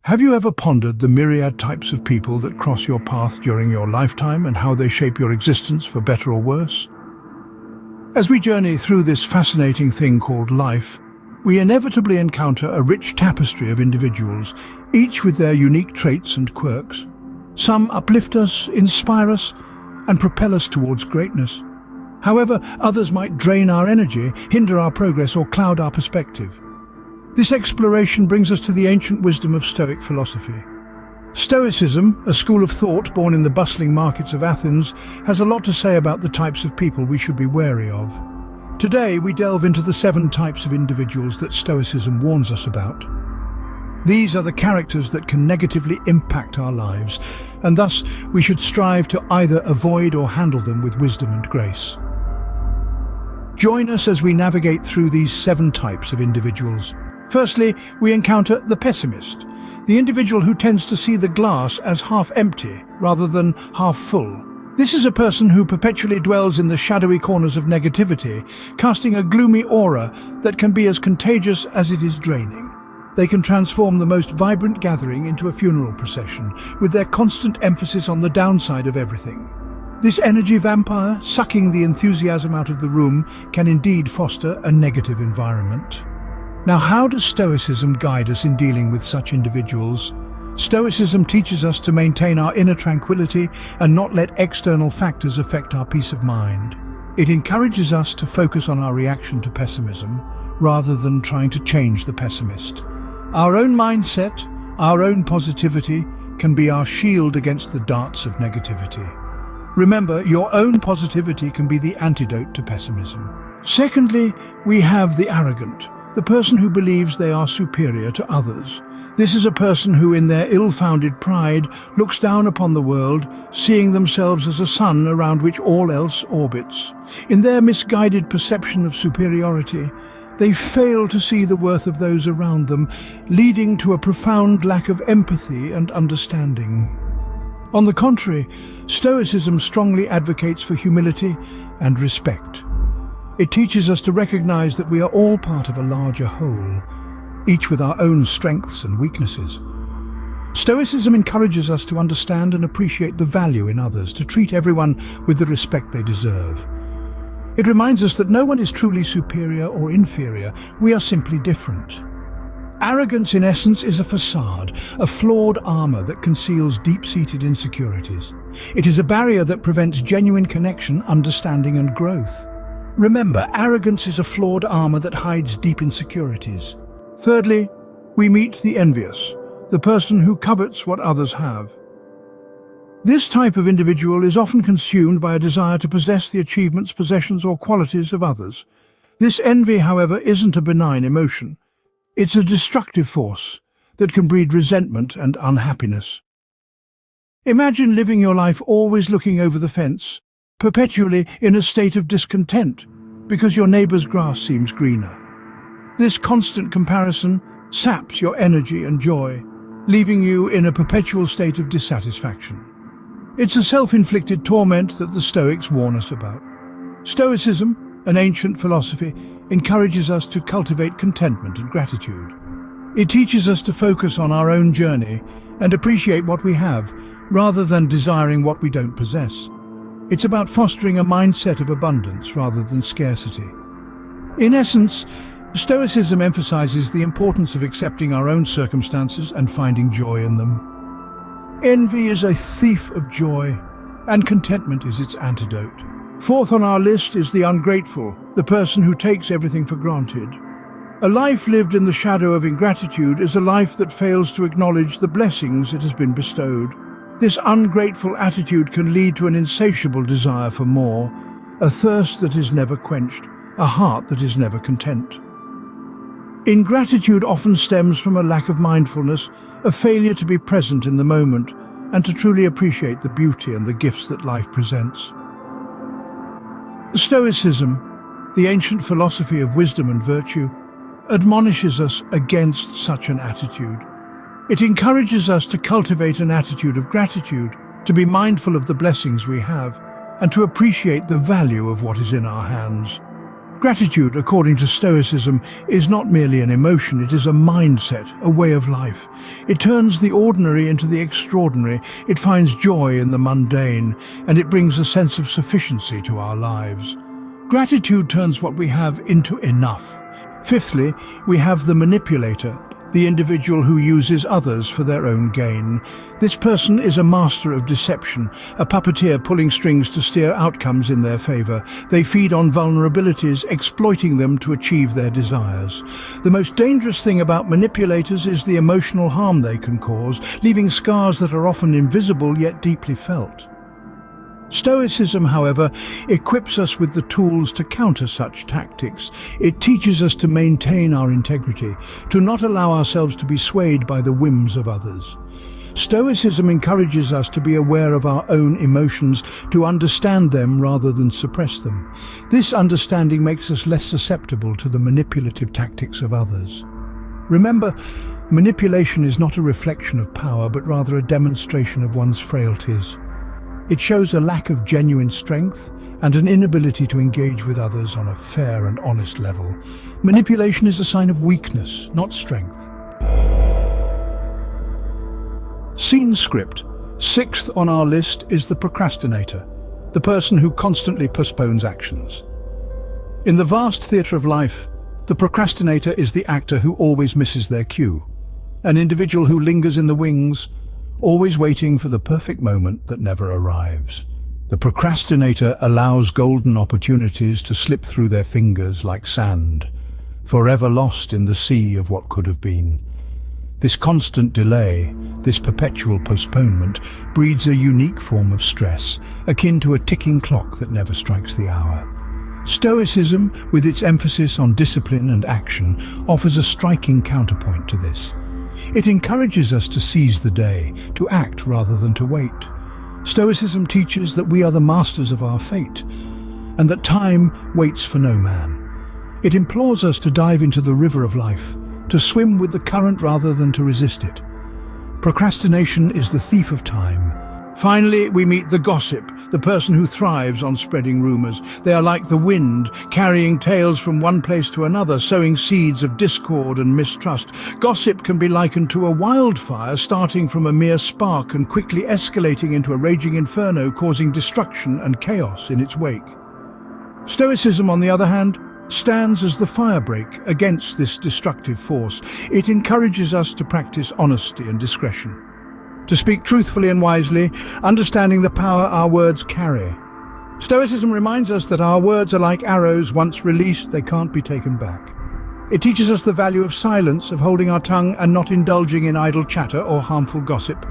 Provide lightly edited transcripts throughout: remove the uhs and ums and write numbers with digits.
Have you ever pondered the myriad types of people that cross your path during your lifetime and how they shape your existence for better or worse? As we journey through this fascinating thing called life, we inevitably encounter a rich tapestry of individuals, each with their unique traits and quirks. Some uplift us, inspire us, and propel us towards greatness. However, others might drain our energy, hinder our progress, or cloud our perspective. This exploration brings us to the ancient wisdom of Stoic philosophy. Stoicism, a school of thought born in the bustling markets of Athens, has a lot to say about the types of people we should be wary of. Today, we delve into the 7 types of individuals that Stoicism warns us about. These are the characters that can negatively impact our lives, and thus we should strive to either avoid or handle them with wisdom and grace. Join us as we navigate through these 7 types of individuals. Firstly, we encounter the pessimist, the individual who tends to see the glass as half empty rather than half full. This is a person who perpetually dwells in the shadowy corners of negativity, casting a gloomy aura that can be as contagious as it is draining. They can transform the most vibrant gathering into a funeral procession, with their constant emphasis on the downside of everything. This energy vampire, sucking the enthusiasm out of the room, can indeed foster a negative environment. Now, how does Stoicism guide us in dealing with such individuals? Stoicism teaches us to maintain our inner tranquility and not let external factors affect our peace of mind. It encourages us to focus on our reaction to pessimism, rather than trying to change the pessimist. Our own mindset, our own positivity, can be our shield against the darts of negativity. Remember, your own positivity can be the antidote to pessimism. Secondly, we have the arrogant, the person who believes they are superior to others. This is a person who, in their ill-founded pride, looks down upon the world, seeing themselves as a sun around which all else orbits. In their misguided perception of superiority, they fail to see the worth of those around them, leading to a profound lack of empathy and understanding. On the contrary, Stoicism strongly advocates for humility and respect. It teaches us to recognize that we are all part of a larger whole, each with our own strengths and weaknesses. Stoicism encourages us to understand and appreciate the value in others, to treat everyone with the respect they deserve. It reminds us that no one is truly superior or inferior, we are simply different. Arrogance, in essence, is a facade, a flawed armor that conceals deep-seated insecurities. It is a barrier that prevents genuine connection, understanding, and growth. Remember, arrogance is a flawed armor that hides deep insecurities. Thirdly, we meet the envious, the person who covets what others have. This type of individual is often consumed by a desire to possess the achievements, possessions, or qualities of others. This envy, however, isn't a benign emotion. It's a destructive force that can breed resentment and unhappiness. Imagine living your life always looking over the fence, perpetually in a state of discontent because your neighbor's grass seems greener. This constant comparison saps your energy and joy, leaving you in a perpetual state of dissatisfaction. It's a self-inflicted torment that the Stoics warn us about. Stoicism, an ancient philosophy, encourages us to cultivate contentment and gratitude. It teaches us to focus on our own journey and appreciate what we have, rather than desiring what we don't possess. It's about fostering a mindset of abundance rather than scarcity. In essence, Stoicism emphasizes the importance of accepting our own circumstances and finding joy in them. Envy is a thief of joy, and contentment is its antidote. Fourth on our list is the ungrateful, the person who takes everything for granted. A life lived in the shadow of ingratitude is a life that fails to acknowledge the blessings it has been bestowed. This ungrateful attitude can lead to an insatiable desire for more, a thirst that is never quenched, a heart that is never content. Ingratitude often stems from a lack of mindfulness, a failure to be present in the moment, and to truly appreciate the beauty and the gifts that life presents. Stoicism, the ancient philosophy of wisdom and virtue, admonishes us against such an attitude. It encourages us to cultivate an attitude of gratitude, to be mindful of the blessings we have, and to appreciate the value of what is in our hands. Gratitude, according to Stoicism, is not merely an emotion, it is a mindset, a way of life. It turns the ordinary into the extraordinary, it finds joy in the mundane, and it brings a sense of sufficiency to our lives. Gratitude turns what we have into enough. Fifthly, we have the manipulator, the individual who uses others for their own gain. This person is a master of deception, a puppeteer pulling strings to steer outcomes in their favor. They feed on vulnerabilities, exploiting them to achieve their desires. The most dangerous thing about manipulators is the emotional harm they can cause, leaving scars that are often invisible yet deeply felt. Stoicism, however, equips us with the tools to counter such tactics. It teaches us to maintain our integrity, to not allow ourselves to be swayed by the whims of others. Stoicism encourages us to be aware of our own emotions, to understand them rather than suppress them. This understanding makes us less susceptible to the manipulative tactics of others. Remember, manipulation is not a reflection of power, but rather a demonstration of one's frailties. It shows a lack of genuine strength and an inability to engage with others on a fair and honest level. Manipulation is a sign of weakness, not strength. Scene script. Sixth on our list is the procrastinator, the person who constantly postpones actions. In the vast theatre of life, the procrastinator is the actor who always misses their cue, an individual who lingers in the wings, always waiting for the perfect moment that never arrives. The procrastinator allows golden opportunities to slip through their fingers like sand, forever lost in the sea of what could have been. This constant delay, this perpetual postponement, breeds a unique form of stress, akin to a ticking clock that never strikes the hour. Stoicism, with its emphasis on discipline and action, offers a striking counterpoint to this. It encourages us to seize the day, to act rather than to wait. Stoicism teaches that we are the masters of our fate, and that time waits for no man. It implores us to dive into the river of life, to swim with the current rather than to resist it. Procrastination is the thief of time. Finally, we meet the gossip, the person who thrives on spreading rumors. They are like the wind, carrying tales from one place to another, sowing seeds of discord and mistrust. Gossip can be likened to a wildfire, starting from a mere spark and quickly escalating into a raging inferno, causing destruction and chaos in its wake. Stoicism, on the other hand, stands as the firebreak against this destructive force. It encourages us to practice honesty and discretion, to speak truthfully and wisely, understanding the power our words carry. Stoicism reminds us that our words are like arrows. Once released, they can't be taken back. It teaches us the value of silence, of holding our tongue and not indulging in idle chatter or harmful gossip.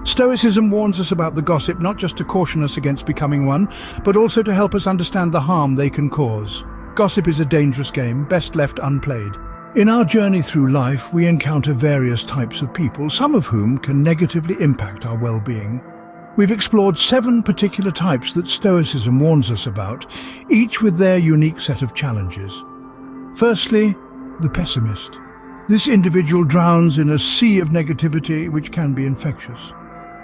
Stoicism warns us about the gossip, not just to caution us against becoming one, but also to help us understand the harm they can cause. Gossip is a dangerous game, best left unplayed. In our journey through life, we encounter various types of people, some of whom can negatively impact our well-being. We've explored 7 particular types that Stoicism warns us about, each with their unique set of challenges. Firstly, the pessimist. This individual drowns in a sea of negativity which can be infectious.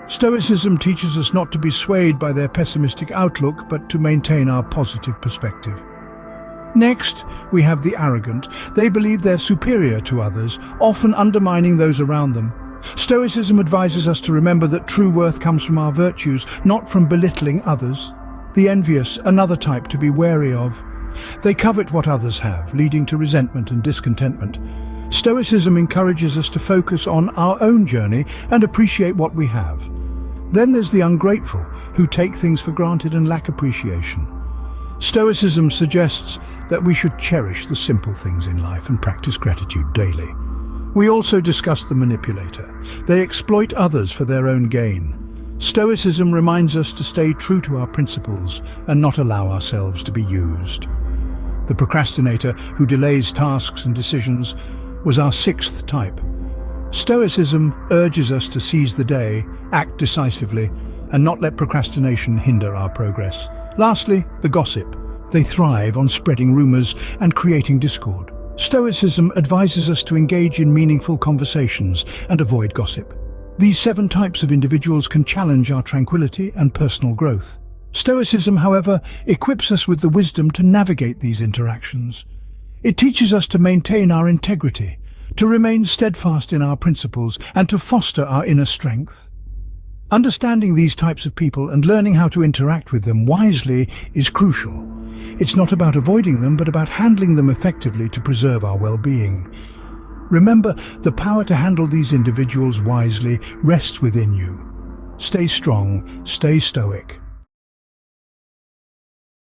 Stoicism teaches us not to be swayed by their pessimistic outlook, but to maintain our positive perspective. Next, we have the arrogant. They believe they're superior to others, often undermining those around them. Stoicism advises us to remember that true worth comes from our virtues, not from belittling others. The envious, another type to be wary of. They covet what others have, leading to resentment and discontentment. Stoicism encourages us to focus on our own journey and appreciate what we have. Then there's the ungrateful, who take things for granted and lack appreciation. Stoicism suggests that we should cherish the simple things in life and practice gratitude daily. We also discuss the manipulator. They exploit others for their own gain. Stoicism reminds us to stay true to our principles and not allow ourselves to be used. The procrastinator, who delays tasks and decisions, was our 6th type. Stoicism urges us to seize the day, act decisively, and not let procrastination hinder our progress. Lastly, the gossip. They thrive on spreading rumors and creating discord. Stoicism advises us to engage in meaningful conversations and avoid gossip. These 7 types of individuals can challenge our tranquility and personal growth. Stoicism, however, equips us with the wisdom to navigate these interactions. It teaches us to maintain our integrity, to remain steadfast in our principles, and to foster our inner strength. Understanding these types of people and learning how to interact with them wisely is crucial. It's not about avoiding them, but about handling them effectively to preserve our well-being. Remember, the power to handle these individuals wisely rests within you. Stay strong, stay stoic,